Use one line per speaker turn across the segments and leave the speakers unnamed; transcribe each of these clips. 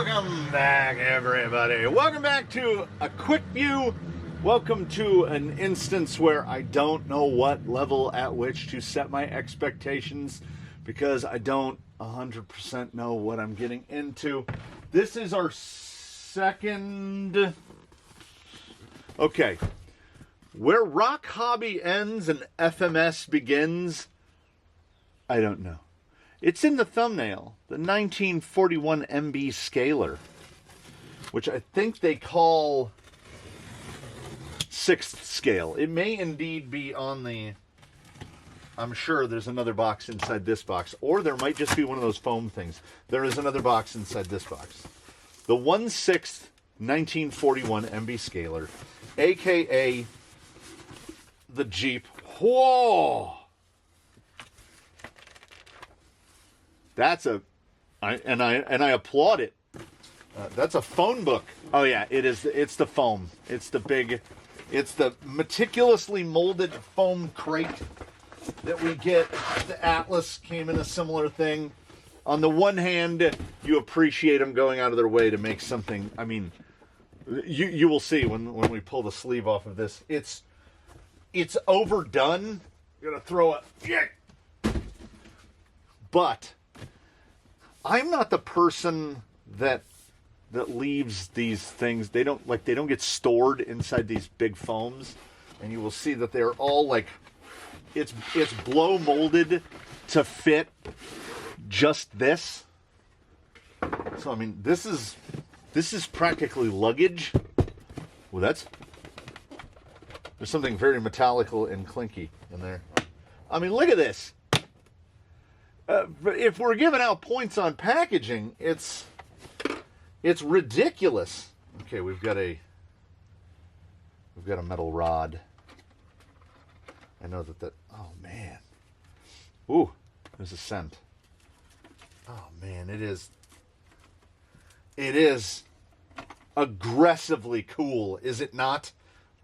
Welcome back, everybody. Welcome back to a Quickview. Welcome to an instance where I don't know what level at which to set my expectations because I don't 100% know what I'm getting into. This is our second... Okay. Where RocHobby ends and FMS begins, I don't know. It's in the thumbnail, the 1941 MB scaler, which I think they call 6th scale. It may indeed be on the... I'm sure there's another box inside this box, or there might just be one of those foam things. There is another box inside this box. The 1/6 1941 MB scaler, aka the Jeep. Whoa! That's a, I applaud it. That's a phone book. Oh yeah, it is. It's the foam. It's the big, it's the meticulously molded foam crate that we get. The Atlas came in a similar thing. On the one hand, you appreciate them going out of their way to make something. I mean, you will see when we pull the sleeve off of this. It's overdone. I'm gonna throw it. But I'm not the person that leaves these things. They don't get stored inside these big foams, and you will see that they're all like it's blow molded to fit just this. So I mean, this is practically luggage. Well, there's something very metallical and clinky in there. I mean, look at this. If we're giving out points on packaging, it's ridiculous. Okay, we've got a metal rod. I know that. Oh man, ooh, there's a scent. Oh man, it is aggressively cool, is it not?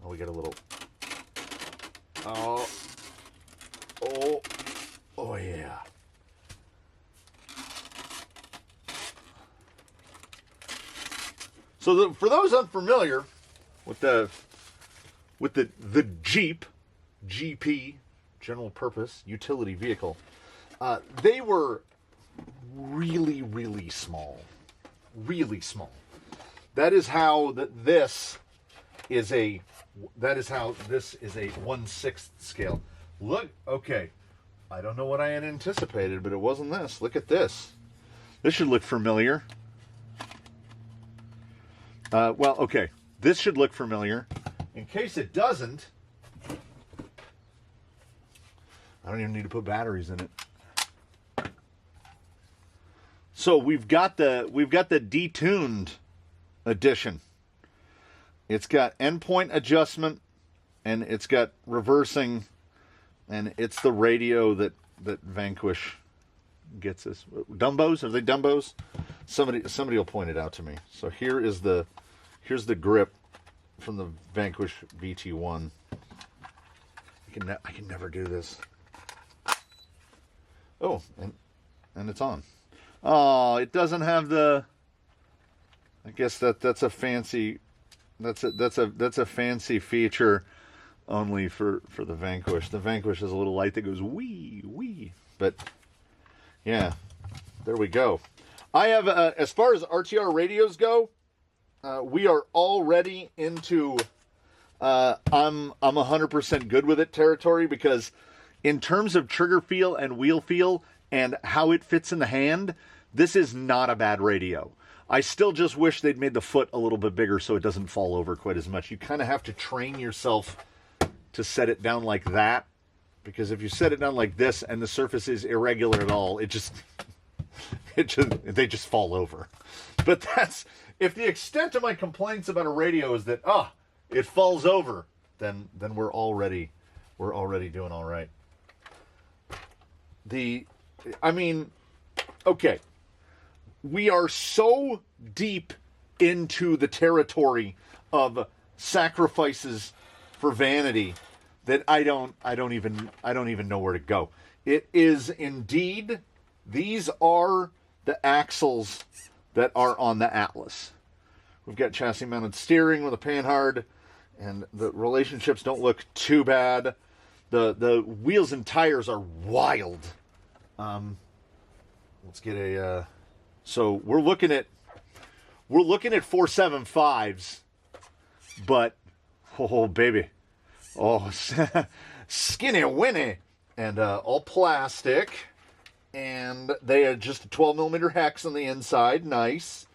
Oh, we got a little. Oh yeah. So for those unfamiliar with the Jeep, GP, general purpose utility vehicle, they were really, really small. Really small. That is how this is a 1/6 scale. Look, okay. I don't know what I had anticipated, but it wasn't this. Look at this. This should look familiar. Well, okay. This should look familiar. In case it doesn't, I don't even need to put batteries in it. So we've got the detuned edition. It's got endpoint adjustment, and it's got reversing, and it's the radio that Vanquish gets us. Dumbos? Are they Dumbos? Somebody will point it out to me. So here's the grip from the Vanquish VT1. I can never do this. Oh, and it's on. Oh, it doesn't have the. I guess that's a fancy. That's a fancy feature only for the Vanquish. The Vanquish is a little light that goes wee. But yeah, there we go. I have as far as RTR radios go, we are already into I'm 100% good with it territory, because in terms of trigger feel and wheel feel and how it fits in the hand, this is not a bad radio. I still just wish they'd made the foot a little bit bigger so it doesn't fall over quite as much. You kind of have to train yourself to set it down like that, because if you set it down like this and the surface is irregular at all, they just fall over. But that's, if the extent of my complaints about a radio is that it falls over, then we're already doing all right. Okay. We are so deep into the territory of sacrifices for vanity that I don't even know where to go. It is indeed, these are the axles that are on the Atlas. We've got chassis mounted steering with a panhard, and the relationships don't look too bad. The wheels and tires are wild. Let's get a so we're looking at 475s, but oh baby, oh skinny winny, and all plastic, and they are just a 12mm hex on the inside. Nice.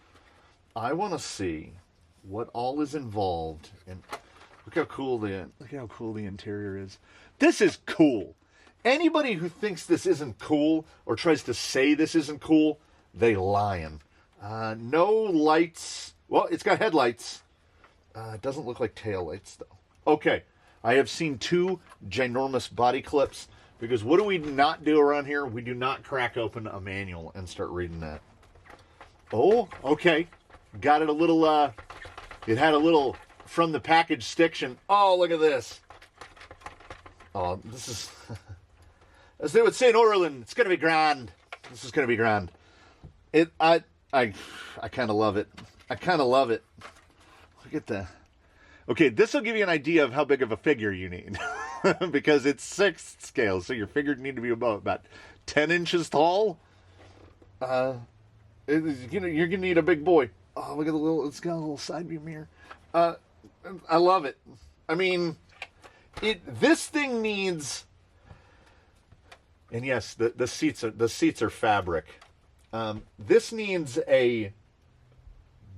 I want to see what all is involved, and look how cool the interior is. This is cool. Anybody who thinks this isn't cool or tries to say this isn't cool, they lying. No lights. Well, it's got headlights. It doesn't look like taillights, though. Okay, I have seen 2 ginormous body clips, because what do we not do around here? We do not crack open a manual and start reading that. Oh, okay. Got it a little, it had a little from the package stiction. Oh, look at this. Oh, this is, as they would say in Ireland, it's going to be grand. This is going to be grand. I kind of love it. I kind of love it. Look at that. Okay, this will give you an idea of how big of a figure you need. Because it's 6th scale, so your figure need to be about 10 inches tall. You're going to need a big boy. Oh, look at the little, it's got a little side view mirror. I love it. I mean, this thing needs, and yes, the seats are fabric. This needs a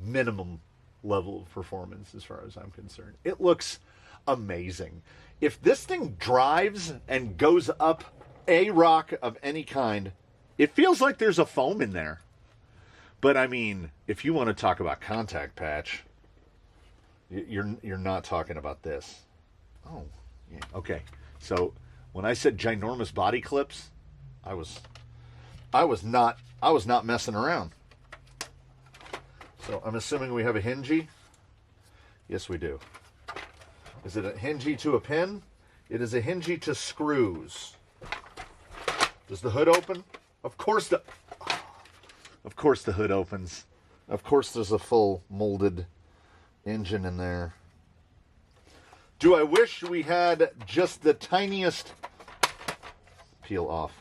minimum level of performance as far as I'm concerned. It looks amazing. If this thing drives and goes up a rock of any kind, it feels like there's a foam in there. But I mean, if you want to talk about contact patch, you're not talking about this. Oh, yeah. Okay. So when I said ginormous body clips, I was not messing around. So I'm assuming we have a hingy. Yes, we do. Is it a hingy to a pin? It is a hingy to screws. Does the hood open? Of course the hood opens. Of course there's a full molded engine in there. Do I wish we had just the tiniest... Peel off.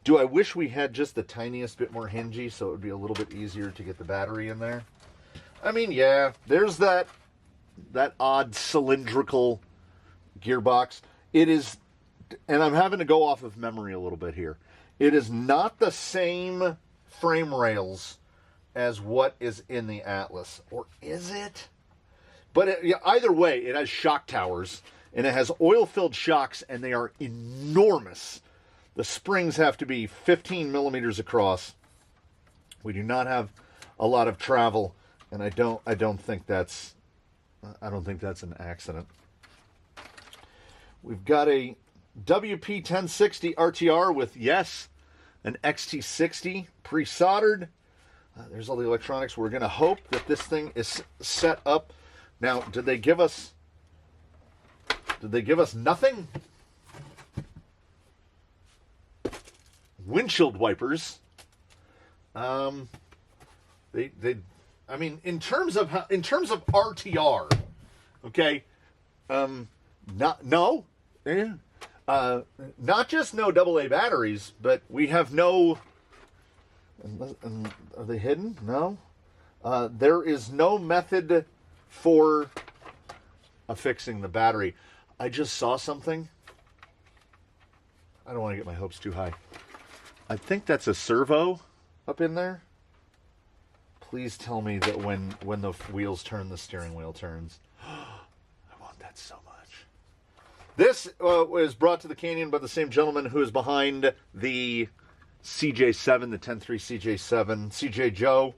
Do I wish we had just the tiniest bit more hingy so it would be a little bit easier to get the battery in there? I mean, yeah, there's that odd cylindrical gearbox. It is, and I'm having to go off of memory a little bit here. It is not the same frame rails as what is in the Atlas. Or is it? But either way, it has shock towers, and it has oil-filled shocks, and they are enormous. The springs have to be 15 millimeters across. We do not have a lot of travel, and I don't think that's an accident. We've got a WP1060 RTR with, yes, an XT60 pre-soldered. There's all the electronics. We're going to hope that this thing is set up. Now, did they give us nothing? Windshield wipers. I mean, in terms of RTR, okay, not just no AA batteries, but we have no. Are they hidden? No. There is no method for affixing the battery. I just saw something. I don't want to get my hopes too high. I think that's a servo up in there. Please tell me that when the wheels turn, the steering wheel turns. I want that so much. This was brought to the Canyon by the same gentleman who is behind the CJ7, the 10.3 CJ7, CJ Joe.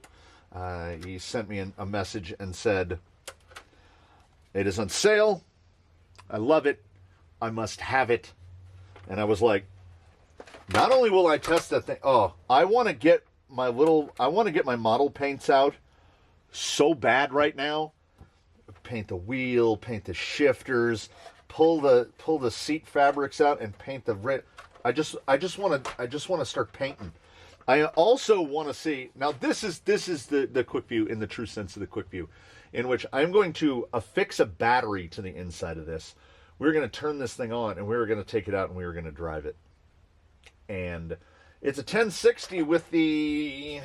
He sent me a message and said, it is on sale. I love it. I must have it. And I was like, not only will I test that thing, I want to get my model paints out so bad right now. Paint the wheel, paint the shifters, pull the seat fabrics out and paint the I just want to start painting. I also want to see, now this is the Quickview in the true sense of the Quickview, in which I'm going to affix a battery to the inside of this. We're going to turn this thing on, and we're going to take it out, and we're going to drive it. And it's a 1060 with the...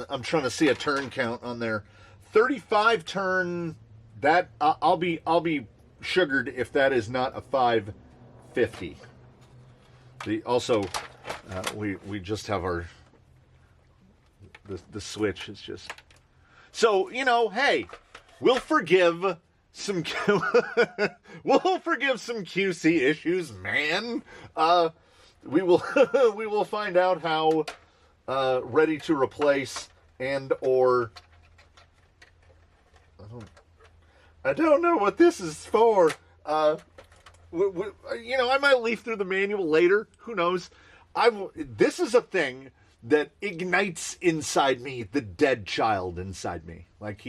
I'm trying to see a turn count on there. 35 turn. That I'll be sugared if that is not a 550. We just have our the switch is just so, you know, hey, we'll forgive some QC issues, man. We will find out how ready to replace and or I don't know what this is for. You know, I might leaf through the manual later. Who knows? This is a thing that ignites inside me the dead child inside me. Like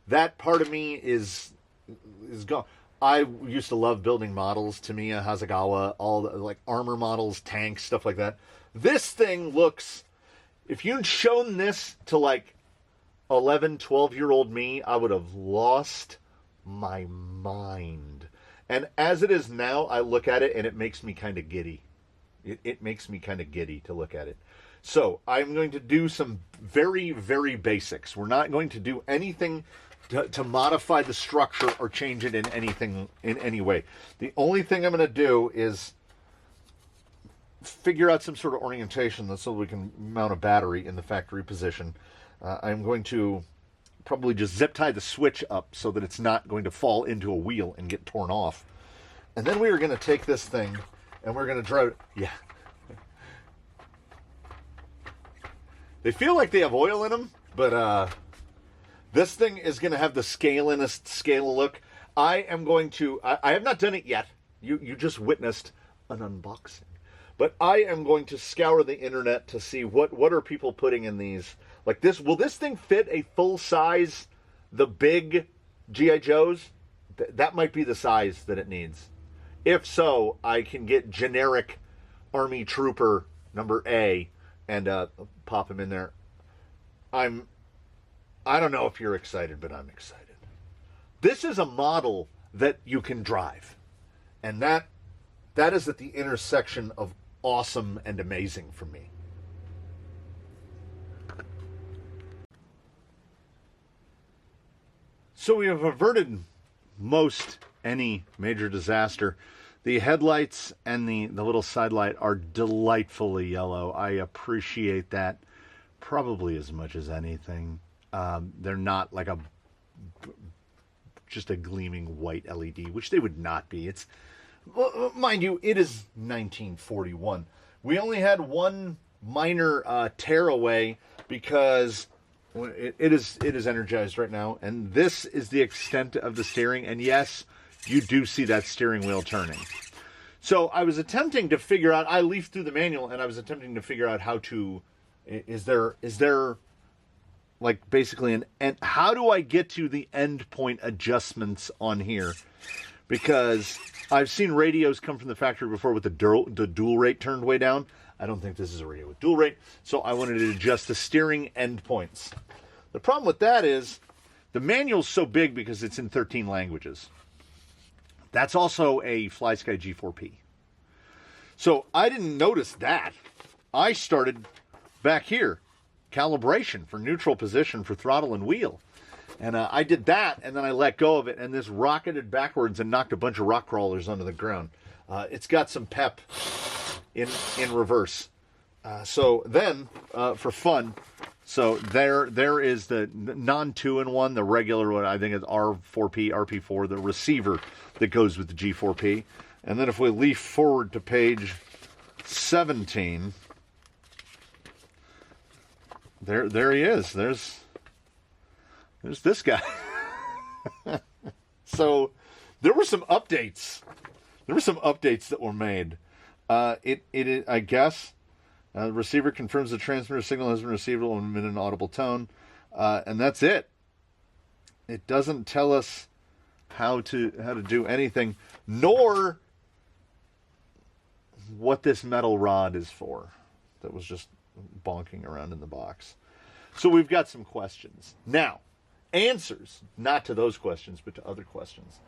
that part of me is gone. I used to love building models, Tamiya, Hasegawa, all the, like armor models, tanks, stuff like that. This thing looks, if you'd shown this to like 11, 12-year-old me, I would have lost my mind. And as it is now, I look at it and it makes me kind of giddy. It makes me kind of giddy to look at it. So I'm going to do some very, very basics. We're not going to do anything to modify the structure or change it in any way. The only thing I'm going to do is figure out some sort of orientation so we can mount a battery in the factory position. I'm going to probably just zip tie the switch up so that it's not going to fall into a wheel and get torn off. And then we are going to take this thing and we're going to drive it. Yeah. They feel like they have oil in them, but this thing is going to have the scalinest scale look. I am going to, I have not done it yet. You just witnessed an unboxing. But I am going to scour the internet to see what are people putting in these. Like this, will this thing fit a full size, the big G.I. Joes? That might be the size that it needs. If so, I can get generic Army Trooper number A and pop him in there. I don't know if you're excited, but I'm excited. This is a model that you can drive. And that is at the intersection of awesome and amazing for me. So we have averted most any major disaster. The headlights and the little side light are delightfully yellow. I appreciate that probably as much as anything. They're not like just a gleaming white LED, which they would not be. It's, mind you, it is 1941. We only had one minor tear away because it is energized right now, and this is the extent of the steering. And yes, you do see that steering wheel turning. So I was attempting to figure out, I leafed through the manual and I was attempting to figure out how to, is there like basically how do I get to the endpoint adjustments on here? Because I've seen radios come from the factory before with the dual rate turned way down. I don't think this is a radio with dual rate, so I wanted to adjust the steering endpoints. The problem with that is the manual's so big because it's in 13 languages. That's also a FlySky G4P. So I didn't notice that. I started back here, calibration for neutral position for throttle and wheel. And I did that, and then I let go of it, and this rocketed backwards and knocked a bunch of rock crawlers onto the ground. It's got some pep in reverse. So then, for fun, so there is the non-2-in-1, the regular one, I think it's R4P, RP4, the receiver that goes with the G4P. And then if we leaf forward to page 17, there he is. There's this guy. So there were some updates. There were some updates that were made. It I guess, the receiver confirms the transmitter signal has been received in an audible tone, and that's it. It doesn't tell us how to do anything, nor what this metal rod is for that was just bonking around in the box. So we've got some questions. Now, answers, not to those questions, but to other questions.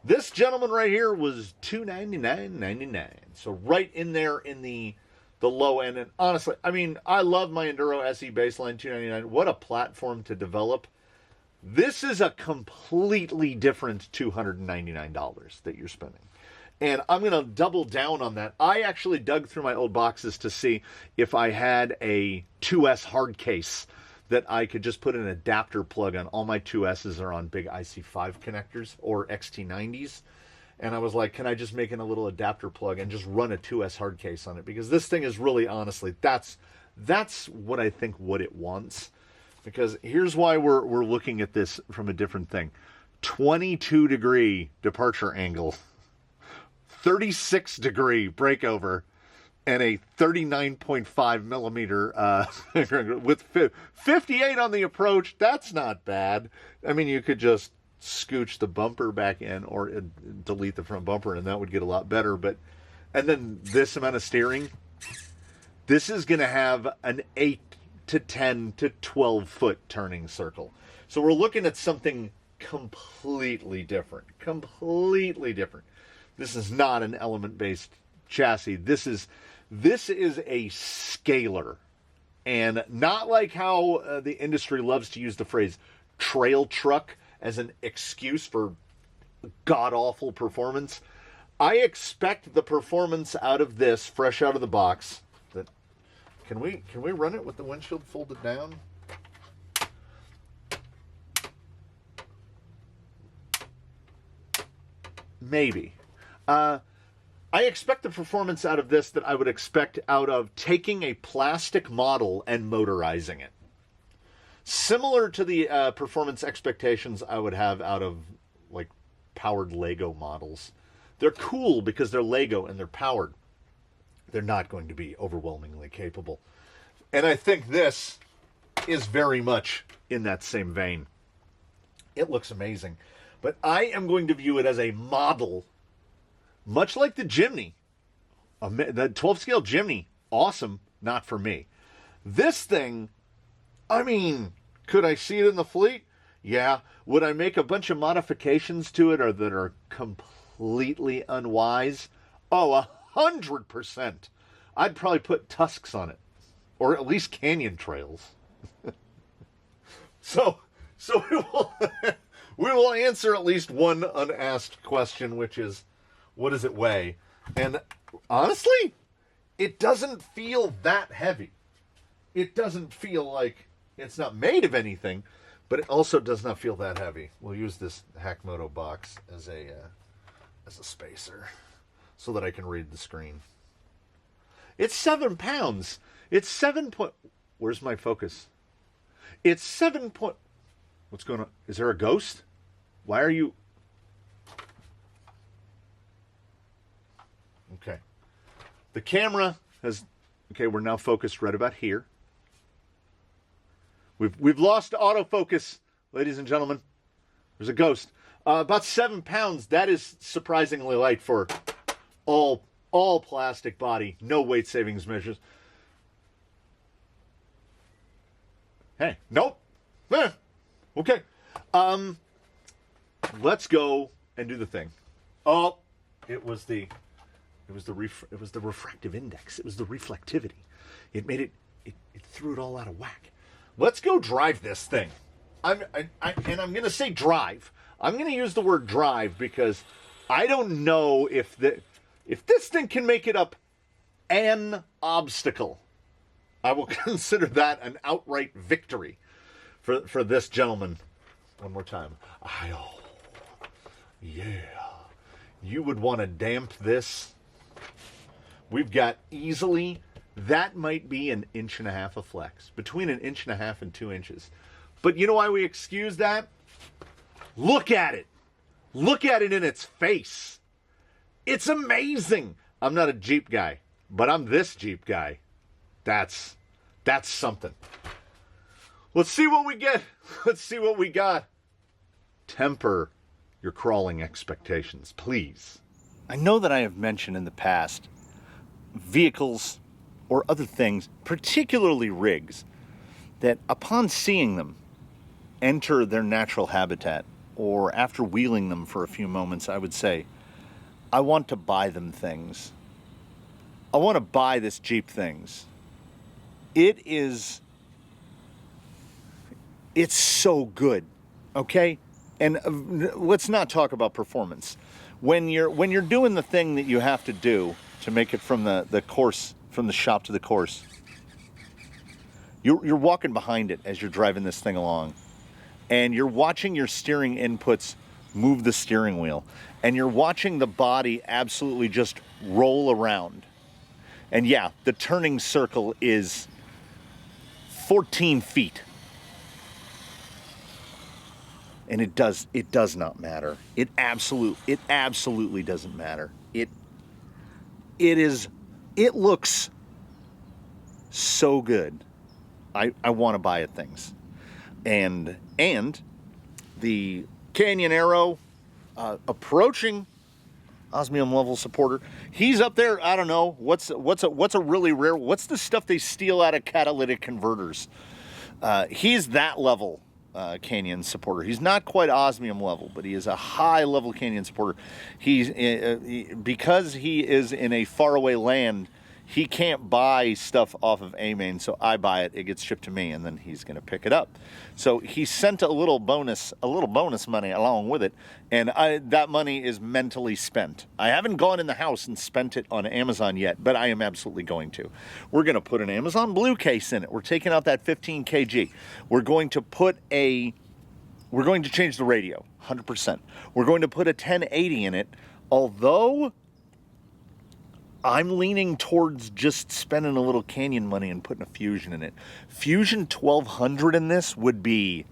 This gentleman right here was $299.99. So right in there in the low end. And honestly, I mean, I love my Enduro SE Baseline $299. What a platform to develop. This is a completely different $299 that you're spending. And I'm going to double down on that. I actually dug through my old boxes to see if I had a 2S hard case that I could just put an adapter plug on. All my 2Ss are on big IC5 connectors or XT90s. And I was like, can I just make in a little adapter plug and just run a 2S hard case on it? Because this thing is really, honestly, that's what I think what it wants. Because here's why we're looking at this from a different thing. 22-degree departure angle, 36-degree breakover, and a 39.5 millimeter with 58 on the approach. That's not bad. I mean, you could just scooch the bumper back in or delete the front bumper, and that would get a lot better. And then this amount of steering, this is going to have an 8 to 10 to 12 foot turning circle. So we're looking at something completely different. Completely different. This is not an element-based chassis. This is a scaler. And not like how the industry loves to use the phrase trail truck as an excuse for god-awful performance. I expect the performance out of this, fresh out of the box. Can we run it with the windshield folded down? Maybe. I expect the performance out of this that I would expect out of taking a plastic model and motorizing it. Similar to the performance expectations I would have out of like powered Lego models. They're cool because they're Lego and they're powered. They're not going to be overwhelmingly capable. And I think this is very much in that same vein. It looks amazing. But I am going to view it as a model, much like the Jimny. The 12-scale Jimny, awesome, not for me. This thing, I mean, could I see it in the fleet? Yeah. Would I make a bunch of modifications to it or that are completely unwise? Oh, 100%. I'd probably put tusks on it, or at least canyon trails. So we will answer at least one unasked question, which is, what does it weigh? And honestly, it doesn't feel that heavy. It doesn't feel like it's not made of anything, but it also does not feel that heavy. We'll use this Hackmoto box as a spacer, so that I can read the screen. It's 7 pounds. It's 7 point... Where's my focus? It's 7 point... What's going on? Is there a ghost? Why are you... Okay. The camera has... Okay, we're now focused right about here. We've lost autofocus, ladies and gentlemen. There's a ghost. About 7 pounds. That is surprisingly light for all plastic body. No weight savings measures. Hey, nope. Okay. Let's go and do the thing. Oh, it was the refractive index. It was the reflectivity. It made it threw it all out of whack. Let's go drive this thing. And I'm going to say drive. I'm going to use the word drive because I don't know if this thing can make it up an obstacle. I will consider that an outright victory for this gentleman. One more time. Oh, yeah. You would want to damp this. We've got easily, that might be 1.5 inches of flex. Between 1.5 inches and 2 inches. But you know why we excuse that? Look at it. Look at it in its face. It's amazing. I'm not a Jeep guy, but I'm this Jeep guy. That's something. Let's see what we get. Let's see what we got. Temper your crawling expectations, please. I know that I have mentioned in the past vehicles or other things, particularly rigs, that upon seeing them enter their natural habitat, or after wheeling them for a few moments, I would say, I want to buy them things. I want to buy this Jeep things. It's so good, okay? And let's not talk about performance. When you're doing the thing that you have to do to make it from the course, from the shop to the course, you're walking behind it as you're driving this thing along, and you're watching your steering inputs move the steering wheel, and you're watching the body absolutely just roll around. And yeah, the turning circle is 14 feet. And it does not matter. It absolutely doesn't matter. It looks so good. I want to buy it things. And the Canyon Arrow approaching osmium level supporter. He's up there. I don't know what's a really rare. What's the stuff they steal out of catalytic converters? He's that level Canyon supporter. He's not quite osmium level, but he is a high level Canyon supporter. He's because he is in a faraway land. He can't buy stuff off of A-Main, so I buy it. It gets shipped to me, and then he's going to pick it up. So he sent a little bonus money along with it, and that money is mentally spent. I haven't gone in the house and spent it on Amazon yet, but I am absolutely going to. We're going to put an Amazon Blue case in it. We're taking out that 15 kg. We're going to change the radio, 100%. We're going to put a 1080 in it, although I'm leaning towards just spending a little Canyon money and putting a Fusion in it. Fusion 1200 in this would be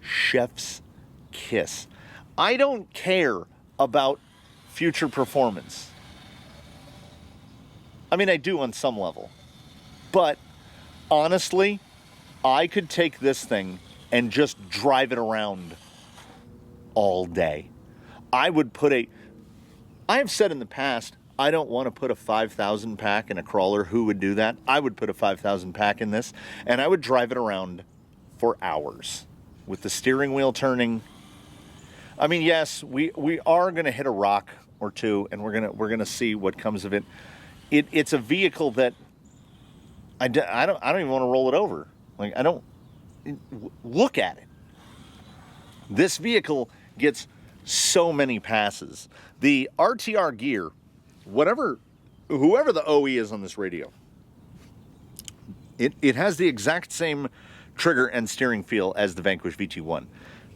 chef's kiss. I don't care about future performance. I mean, I do on some level. But honestly, I could take this thing and just drive it around all day. I have said in the past, I don't want to put a 5,000 pack in a crawler. Who would do that? I would put a 5,000 pack in this, and I would drive it around for hours with the steering wheel turning. I mean, yes, we are going to hit a rock or two, and we're gonna see what comes of it. It's a vehicle that I don't even want to roll it over. Like, I don't look at it. This vehicle gets so many passes. The RTR gear, whoever the OE is on this radio, it has the exact same trigger and steering feel as the Vanquish VT1,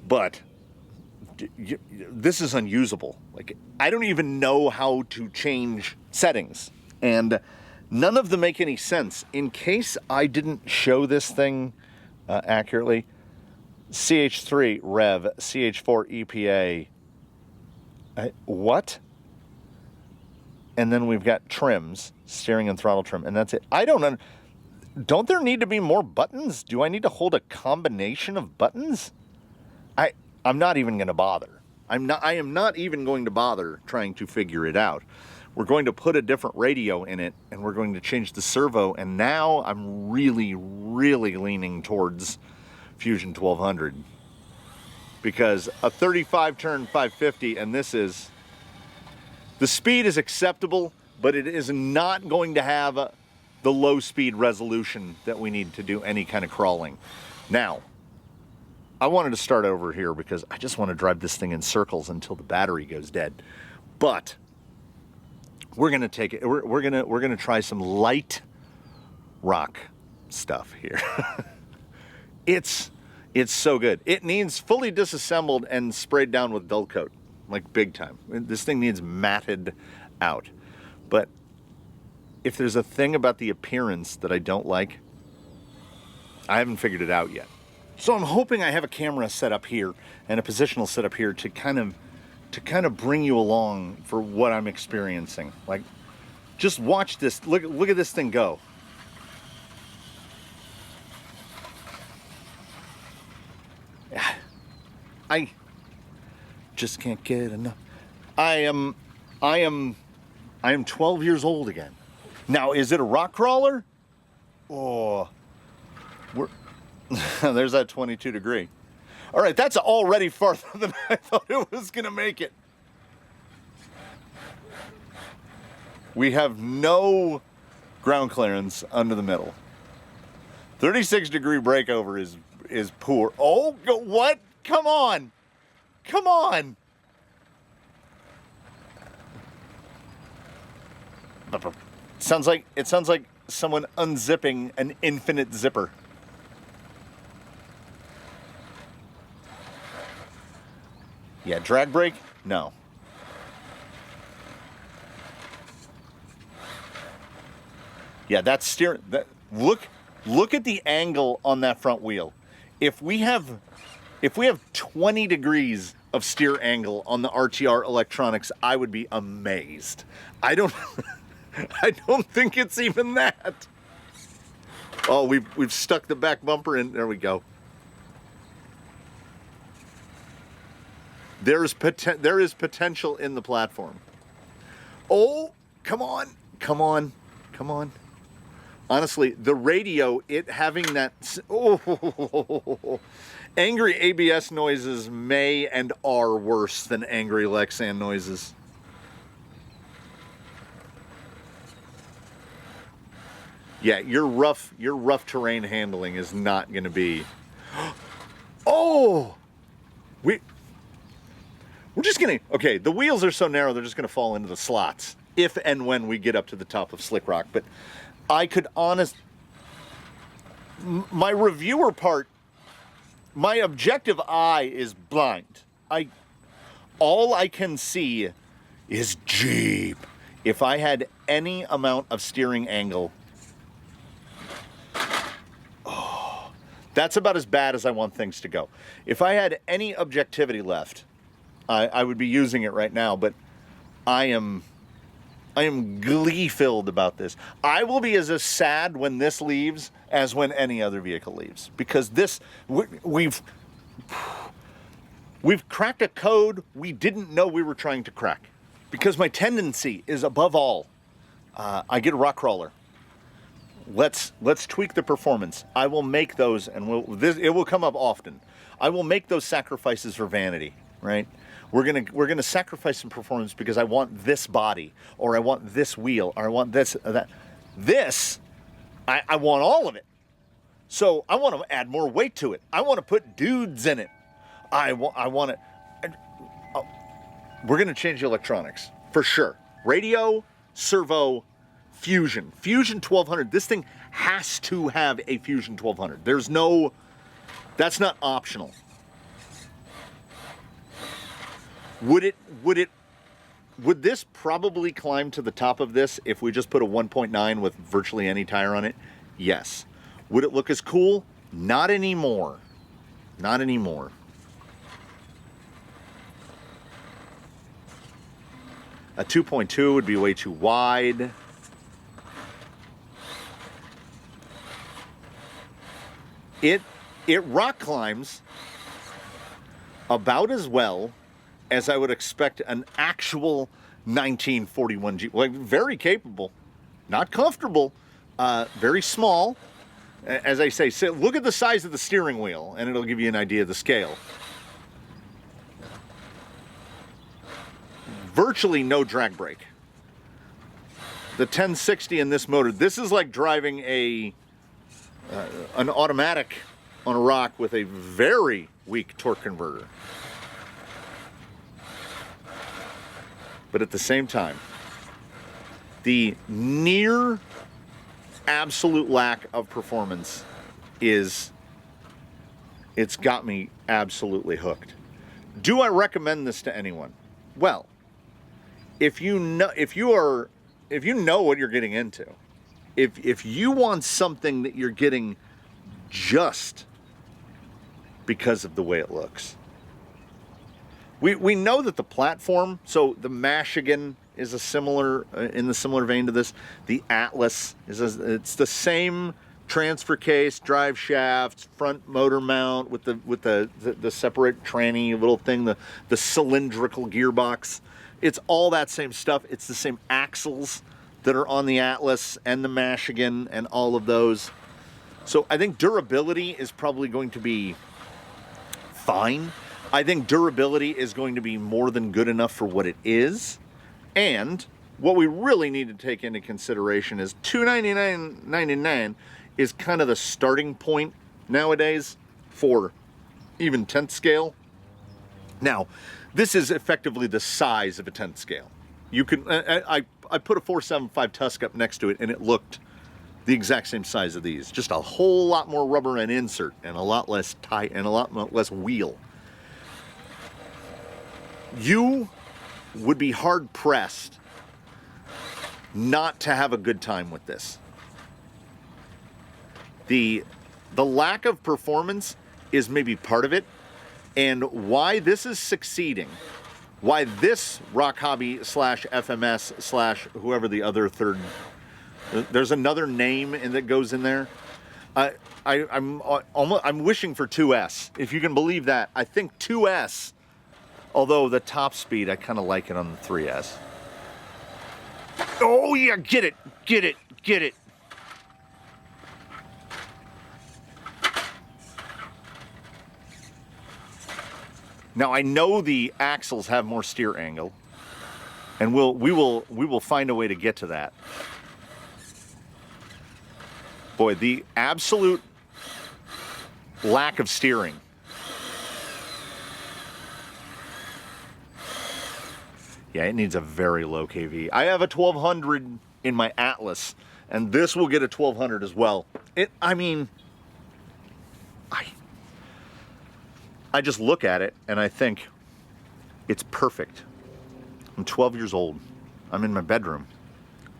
but this is unusable. Like, I don't even know how to change settings, and none of them make any sense. In case I didn't show this thing accurately, CH3 rev, CH4 EPA, what? And then we've got trims, steering and throttle trim, and that's it. Don't there need to be more buttons? Do I need to hold a combination of buttons? I'm not even going to bother. I am not even going to bother trying to figure it out. We're going to put a different radio in it, and we're going to change the servo, and now I'm really, really leaning towards Fusion 1200. Because a 35-turn 550, and the speed is acceptable, but it is not going to have the low speed resolution that we need to do any kind of crawling. Now, I wanted to start over here because I just want to drive this thing in circles until the battery goes dead. But we're gonna take it. We're gonna try some light rock stuff here. It's so good. It needs fully disassembled and sprayed down with dull coat, like big time. This thing needs matted out. But if there's a thing about the appearance that I don't like, I haven't figured it out yet. So I'm hoping I have a camera set up here and a positional set up here to kind of bring you along for what I'm experiencing. Like, just watch this. Look at this thing go. I just can't get enough. I am 12 years old again. Now, is it a rock crawler? Oh, there's that 22 degree. All right, that's already farther than I thought it was gonna make it. We have no ground clearance under the middle. 36 degree breakover is poor. Oh, what? Come on. Come on. It sounds like someone unzipping an infinite zipper. Yeah, drag brake? No. Yeah, that's steering. Look at the angle on that front wheel. If we have 20 degrees of steer angle on the RTR electronics, I would be amazed. I don't think it's even that. Oh, we've stuck the back bumper in. There we go. There is potential in the platform. Oh, come on. Come on. Come on. Honestly, the radio, it having that... Oh, angry ABS noises may and are worse than angry Lexan noises. Yeah, your rough terrain handling is not going to be... Oh! We're just going to... Okay, the wheels are so narrow, they're just going to fall into the slots if and when we get up to the top of Slick Rock. But I could my reviewer part, my objective eye is blind. All I can see is Jeep. If I had any amount of steering angle, oh, that's about as bad as I want things to go. If I had any objectivity left, I would be using it right now, but I am glee-filled about this. I will be as sad when this leaves as when any other vehicle leaves, because we've cracked a code we didn't know we were trying to crack. Because my tendency is, above all, I get a rock crawler. Let's tweak the performance. I will make those, and it will come up often. I will make those sacrifices for vanity, right? We're gonna sacrifice some performance because I want this body, or I want this wheel, or I want this that. This, I want all of it. So I want to add more weight to it. I want to put dudes in it. I want it. We're gonna change the electronics for sure. Radio, servo, Fusion 1200. This thing has to have a Fusion 1200. That's not optional. Would this probably climb to the top of this if we just put a 1.9 with virtually any tire on it? Yes. Would it look as cool? Not anymore. Not anymore. A 2.2 would be way too wide. It rock climbs about as well as I would expect an actual 1941 Jeep. Like, very capable, not comfortable, very small. As I say, look at the size of the steering wheel, and it'll give you an idea of the scale. Virtually no drag brake. The 1060 in this motor, this is like driving an automatic on a rock with a very weak torque converter. But at the same time, the near absolute lack of performance it's got me absolutely hooked. Do I recommend this to anyone? Well, if you know what you're getting into, if you want something that you're getting just because of the way it looks. We know that the platform, so the Michigan is in the similar vein to this. The Atlas it's the same transfer case, drive shaft, front motor mount with the separate tranny little thing, the cylindrical gearbox. It's all that same stuff. It's the same axles. that are on the Atlas and the Michigan and all of those. So I think durability is probably going to be fine. I think durability is going to be more than good enough for what it is. And what we really need to take into consideration is $299.99 is kind of the starting point nowadays for even 10th scale. Now, this is effectively the size of a 10th scale. You can, I put a 475 Tusk up next to it, and it looked the exact same size of these. Just a whole lot more rubber and insert, and a lot less tight, and a lot less wheel. You would be hard pressed not to have a good time with this. The lack of performance is maybe part of it, and why this is succeeding, why this RocHobby / FMS / whoever the other third, there's another name that goes in there. I'm wishing for 2S, if you can believe that. I think 2S, although the top speed, I kind of like it on the 3S. Oh yeah, get it, get it, get it. Now I know the axles have more steer angle, and we will find a way to get to that. Boy, the absolute lack of steering. Yeah, it needs a very low kV. I have a 1200 in my Atlas, and this will get a 1200 as well. I just look at it and I think it's perfect. I'm 12 years old. I'm in my bedroom.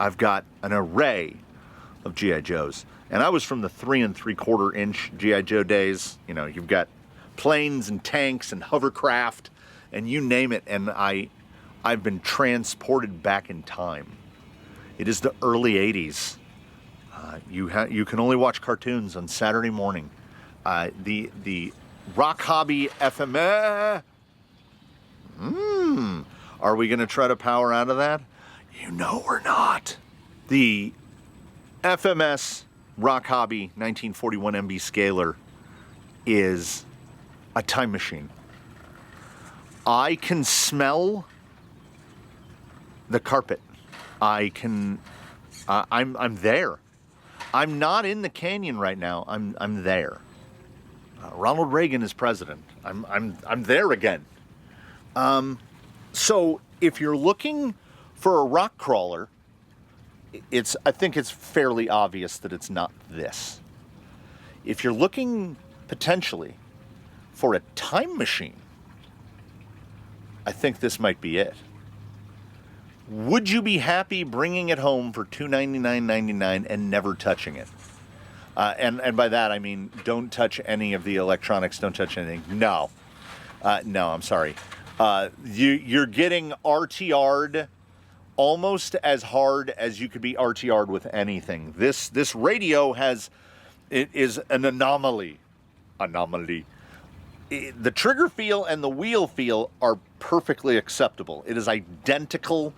I've got an array of G.I. Joes. And I was from the 3 3/4 inch G.I. Joe days. You know, you've got planes and tanks and hovercraft and you name it. And I've been transported back in time. It is the early 80s. You can only watch cartoons on Saturday morning. The RocHobby FMS. Are we going to try to power out of that? You know we're not. The FMS RocHobby 1941 MB scaler is a time machine. I can smell the carpet. I'm there. I'm not in the canyon right now. I'm there. Ronald Reagan is president. I'm there again. So if you're looking for a rock crawler, I think it's fairly obvious that it's not this. If you're looking potentially for a time machine, I think this might be it. Would you be happy bringing it home for $299.99 and never touching it? And by that I mean don't touch any of the electronics, don't touch anything. No, I'm sorry. You're getting RTR'd almost as hard as you could be RTR'd with anything. This radio is an anomaly. The trigger feel and the wheel feel are perfectly acceptable. It is identical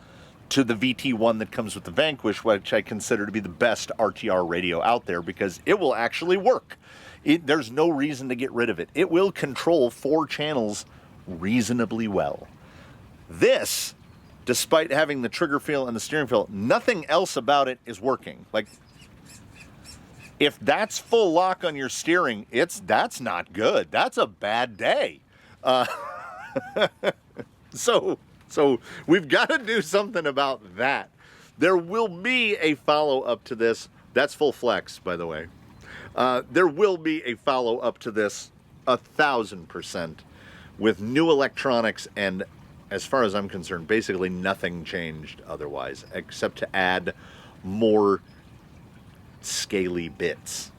to the VT1 that comes with the Vanquish, which I consider to be the best RTR radio out there because it will actually work. There's no reason to get rid of it. It will control 4 channels reasonably well. This, despite having the trigger feel and the steering feel, nothing else about it is working. Like, if that's full lock on your steering, that's not good. That's a bad day. So we've got to do something about that. There will be a follow-up to this. That's full flex, by the way. There will be a follow-up to this 1,000% with new electronics, and as far as I'm concerned, basically nothing changed otherwise, except to add more scaly bits.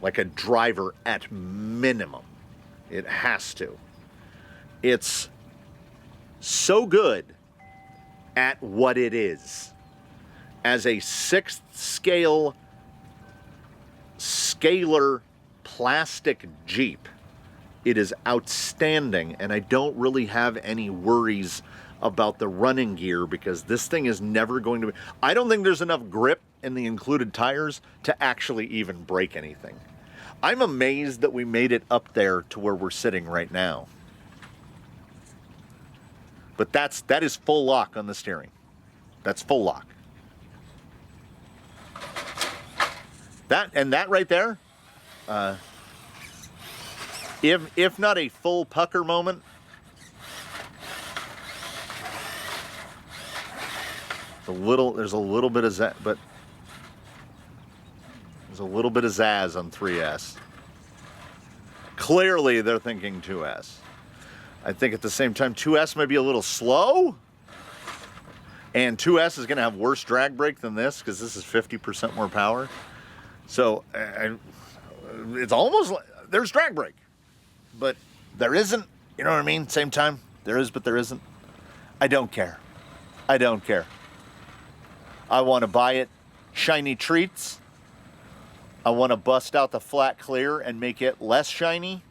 Like a driver at minimum. It has to. It's so good at what it is. As a 6th scale scalar plastic Jeep, it is outstanding, and I don't really have any worries about the running gear, because this thing is never going to be... I don't think there's enough grip in the included tires to actually even break anything. I'm amazed that we made it up there to where we're sitting right now. But that is full lock on the steering. That's full lock. That right there, if not a full pucker moment, there's a little bit of zazz, but there's a little bit of zazz on 3S. Clearly, they're thinking 2S. I think at the same time, 2S might be a little slow, and 2S is going to have worse drag brake than this because this is 50% more power. So it's almost like there's drag brake, but there isn't. You know what I mean? Same time, there is, but there isn't. I don't care. I don't care. I want to buy it shiny treats. I want to bust out the flat clear and make it less shiny.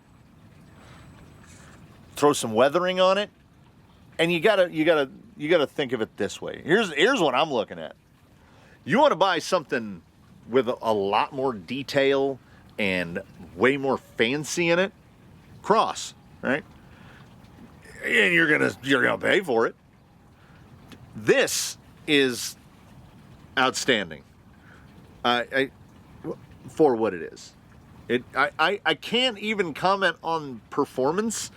Throw some weathering on it, and you gotta think of it this way. Here's what I'm looking at. You want to buy something with a lot more detail and way more fancy in it, Cross, right? And you're gonna pay for it. This is outstanding. For what it is. I can't even comment on performance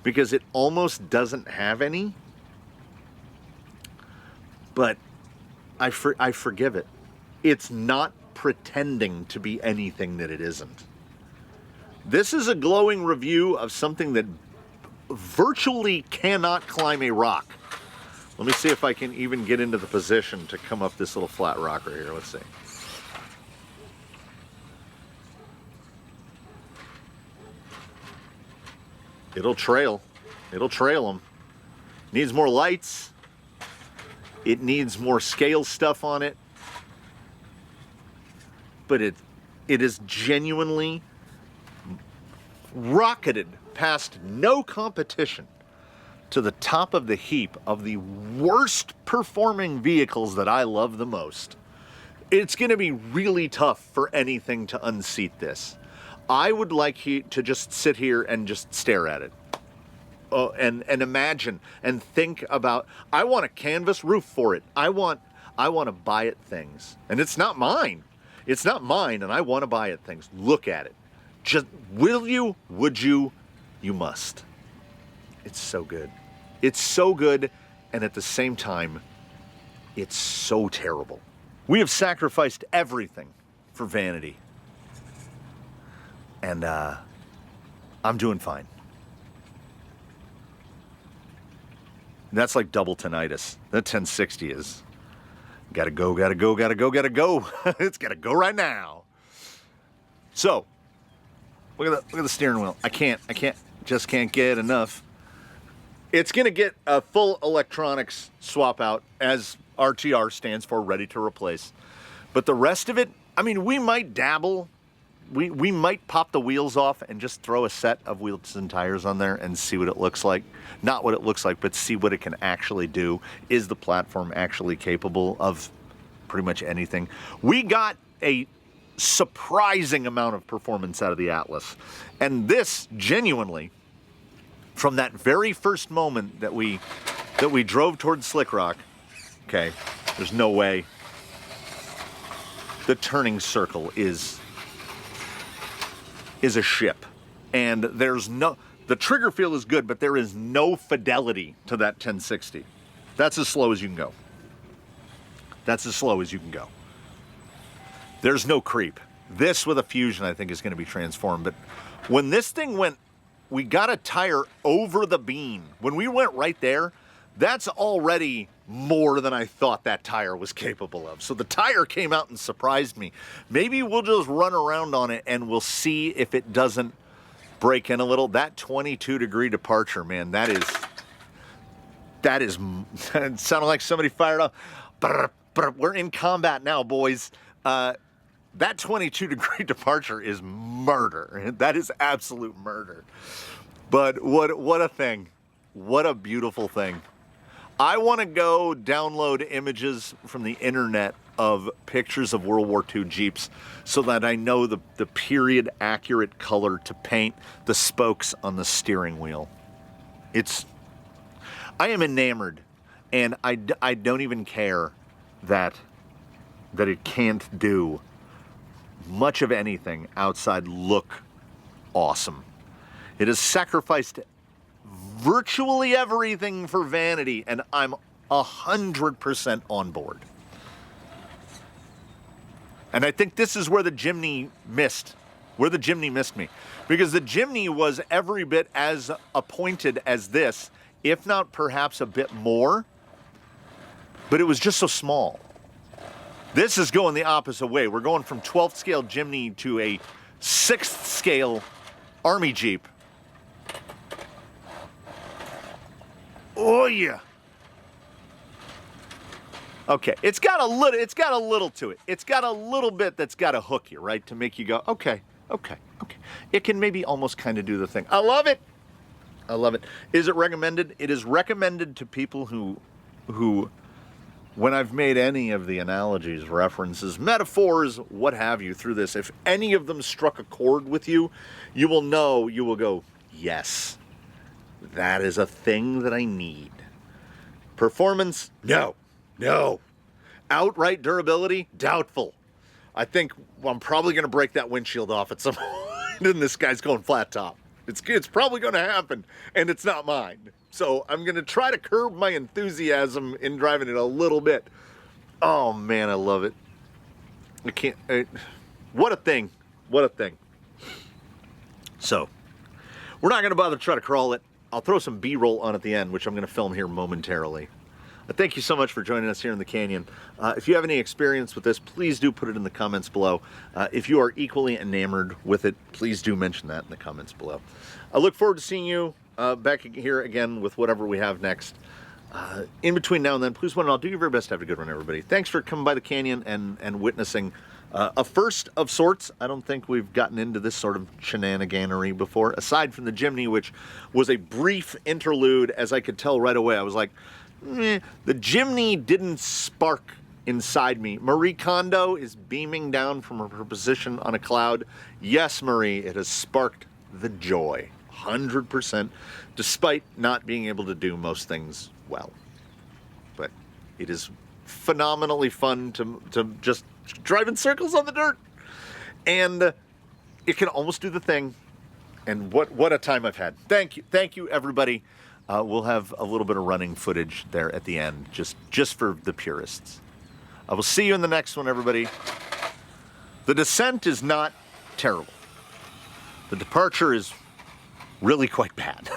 because it almost doesn't have any. But I forgive it. It's not pretending to be anything that it isn't. This is a glowing review of something that virtually cannot climb a rock. Let me see if I can even get into the position to come up this little flat rock right here. Let's see. It'll trail. It'll trail them. Needs more lights. It needs more scale stuff on it. But it is genuinely rocketed past no competition to the top of the heap of the worst performing vehicles that I love the most. It's going to be really tough for anything to unseat this. I would like to just sit here and just stare at it. And imagine and think about, I want a canvas roof for it. I want to buy it things. And it's not mine. It's not mine, and I want to buy it things. Look at it. Just, will you? Would you? You must. It's so good. It's so good, and at the same time, it's so terrible. We have sacrificed everything for vanity. And I'm doing fine. That's like double tinnitus. That 1060 is gotta go, gotta go, gotta go, gotta go. It's gotta go right now. So, look at the steering wheel. Just can't get enough. It's gonna get a full electronics swap out, as RTR stands for ready to replace. But the rest of it, I mean, we might dabble. We might pop the wheels off and just throw a set of wheels and tires on there and see what it looks like. Not what it looks like, but see what it can actually do. Is the platform actually capable of pretty much anything? We got a surprising amount of performance out of the Atlas. And this, genuinely, from that very first moment that we drove towards Slick Rock, okay, there's no way. The turning circle is a ship, and the trigger feel is good, but there is no fidelity to that 1060. That's as slow as you can go. That's as slow as you can go. There's no creep. This with a Fusion, I think, is going to be transformed. But when this thing went, we got a tire over the beam. When we went right there, that's already more than I thought that tire was capable of. So the tire came out and surprised me. Maybe we'll just run around on it and we'll see if it doesn't break in a little. That 22-degree departure, man, that is it sounded like somebody fired up. We're in combat now, boys. That 22-degree departure is murder. That is absolute murder. But what a thing. What a beautiful thing. I want to go download images from the internet of pictures of World War II Jeeps so that I know the period accurate color to paint the spokes on the steering wheel. I am enamored, and I don't even care that it can't do much of anything outside look awesome. It has sacrificed virtually everything for vanity, and I'm 100% on board. And I think this is where the Jimny missed. Where the Jimny missed me. Because the Jimny was every bit as appointed as this, if not perhaps a bit more. But it was just so small. This is going the opposite way. We're going from 12th scale Jimny to a 6th scale Army Jeep. Oh yeah. Okay, it's got a little to it. It's got a little bit that's got to hook you, right? To make you go, okay. It can maybe almost kind of do the thing. I love it. I love it. Is it recommended? It is recommended to people who, when I've made any of the analogies, references, metaphors, what have you through this, if any of them struck a chord with you, you will know, you will go, yes, that is a thing that I need. Performance? No. Outright durability? Doubtful. I think I'm probably going to break that windshield off at some point, and this guy's going flat top. It's probably going to happen, and it's not mine. So I'm going to try to curb my enthusiasm in driving it a little bit. Oh, man, I love it. I can't... what a thing. What a thing. So, we're not going to bother to try to crawl it. I'll throw some B-roll on at the end, which I'm going to film here momentarily. Thank you so much for joining us here in the canyon. If you have any experience with this, please do put it in the comments below. If you are equally enamored with it, please do mention that in the comments below. I look forward to seeing you back here again with whatever we have next. In between now and then, please one and all, do your very best to have a good one, everybody. Thanks for coming by the canyon and witnessing a first of sorts. I don't think we've gotten into this sort of shenaniganery before, aside from the Jimny, which was a brief interlude. As I could tell right away, I was like, the Jimny didn't spark inside me. Marie Kondo is beaming down from her position on a cloud. Yes, Marie, it has sparked the joy, 100%, despite not being able to do most things well. But it is phenomenally fun to just drive in circles on the dirt. And it can almost do the thing. And what a time I've had. Thank you, everybody. We'll have a little bit of running footage there at the end, just for the purists. I will see you in the next one, everybody. The descent is not terrible. The departure is really quite bad.